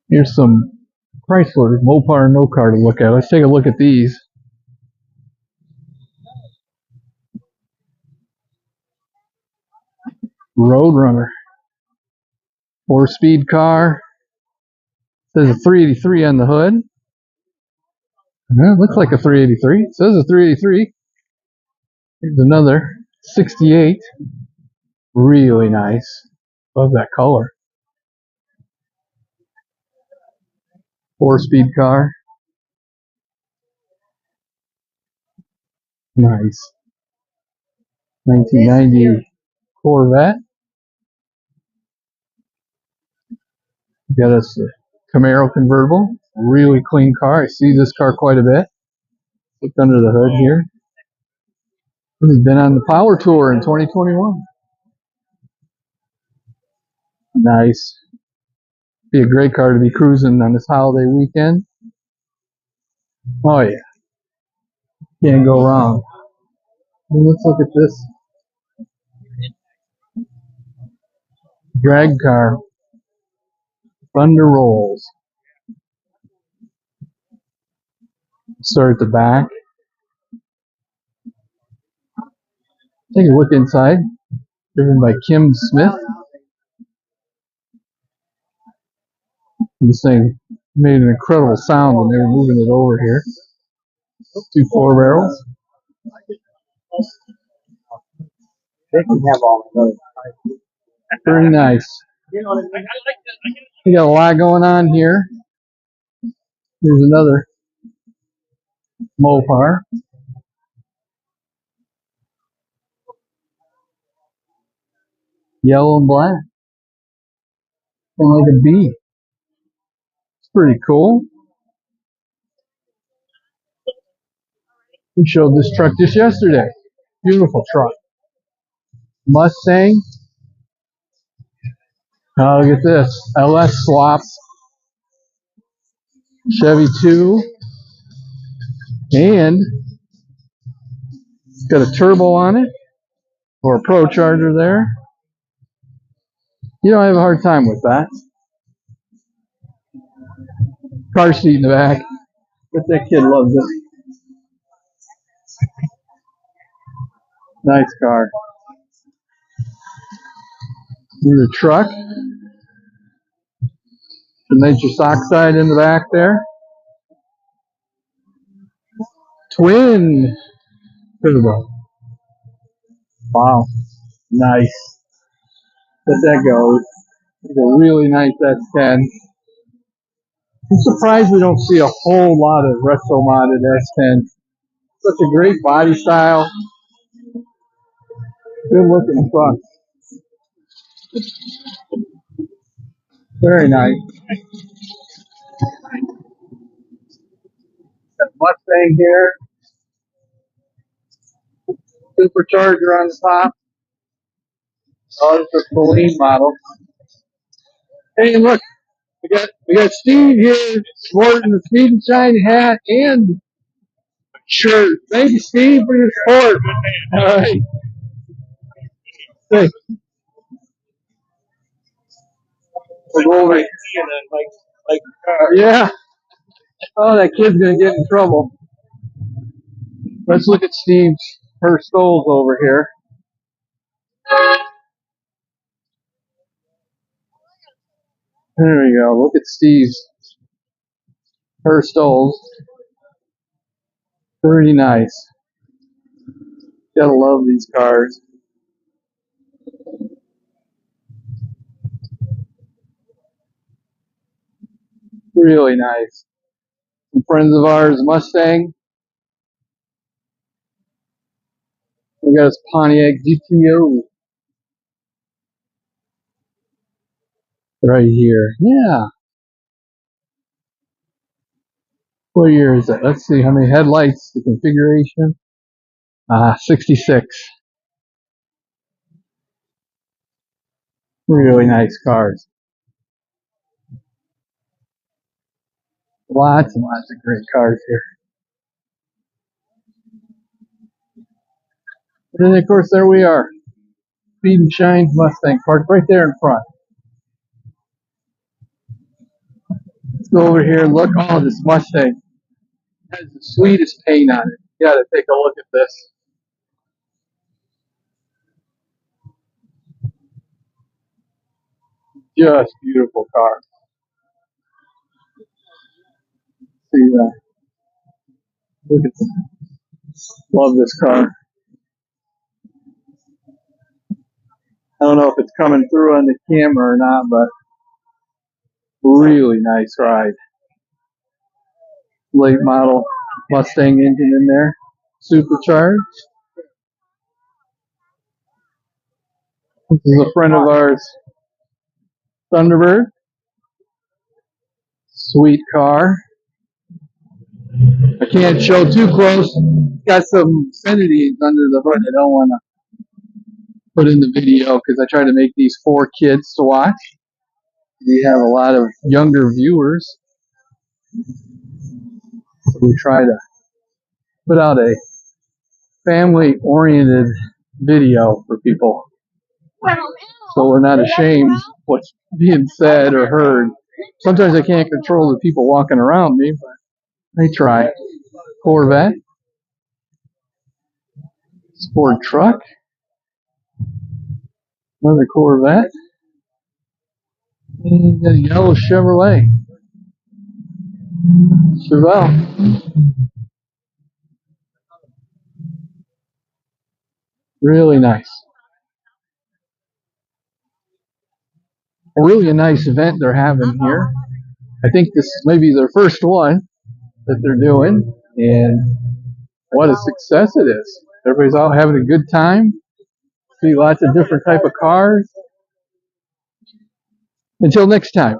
Here's some Chrysler Mopar no car to look at. Let's take a look at these. Roadrunner, 4-speed car. Says a 383 on the hood. It looks like a 383. It says a 383. Here's another 68. Really nice. Love that color. 4-speed car. Nice. 1990 Corvette. Got us a Camaro convertible. Really clean car. I see this car quite a bit. Look under the hood here. This has been on the Power Tour in 2021. Nice. Be a great car to be cruising on this holiday weekend. Oh yeah. Can't go wrong. Well, let's look at this drag car. Thunder Rolls. Start at the back. Take a look inside. Driven by Kim Smith. This thing made an incredible sound when they were moving it over here. 2 4-barrels. They can have all of those. Very nice. We got a lot going on here. Here's another Mopar. Yellow and black. Kind of like a bee. It's pretty cool. We showed this truck just yesterday. Beautiful truck. Mustang. Oh, look at this. LS swap. Chevy 2. And it's got a turbo on it. Or a Pro Charger there. You don't have a hard time with that. Car seat in the back. But that kid loves it. Nice car. Here's a truck. The nitrous oxide in the back there. Twin turbo. Wow. Nice. Let that go. It's a really nice S10. I'm surprised we don't see a whole lot of retro modded S10. Such a great body style. Good looking truck. Very nice. Got Mustang here. Supercharger on the top. Oh, this is the lean model. Hey, look, we got Steve here sporting the Speed and Shine hat and shirt. Thank you, Steve, for your support. All right. Thanks. Yeah. Oh, that kid's gonna get in trouble. Let's look at Steve's first Stoles over here. There we go. Look at Steve's first Stoles. Pretty nice. Gotta love these cars. Really nice. Some friends of ours, Mustang. We got his Pontiac GTO. Right here. Yeah. What year is it? Let's see how many headlights, the configuration. 66. Really nice cars. Lots and lots of great cars here. And then, of course, there we are. Speed and Shine's Mustang parked right there in front. Go over here and look. Oh, this Mustang has the sweetest paint on it. You gotta take a look at this. Just beautiful car. See that? Look at this. Love this car. I don't know if it's coming through on the camera or not, but really nice ride. Late model Mustang engine in there. Supercharged. This is a friend of ours, Thunderbird. Sweet car. I can't show too close. Got some obscenities under the hood I don't want to put in the video because I try to make these for kids to watch. We have a lot of younger viewers. So we try to put out a family-oriented video for people. So we're not ashamed of what's being said or heard. Sometimes I can't control the people walking around me, but I try. Corvette. Sport truck. Another Corvette. And a yellow Chevrolet. Chevelle. Really nice. Really a nice event they're having here. I think this may be their first one that they're doing, and what a success it is. Everybody's out having a good time. See lots of different type of cars. Until next time.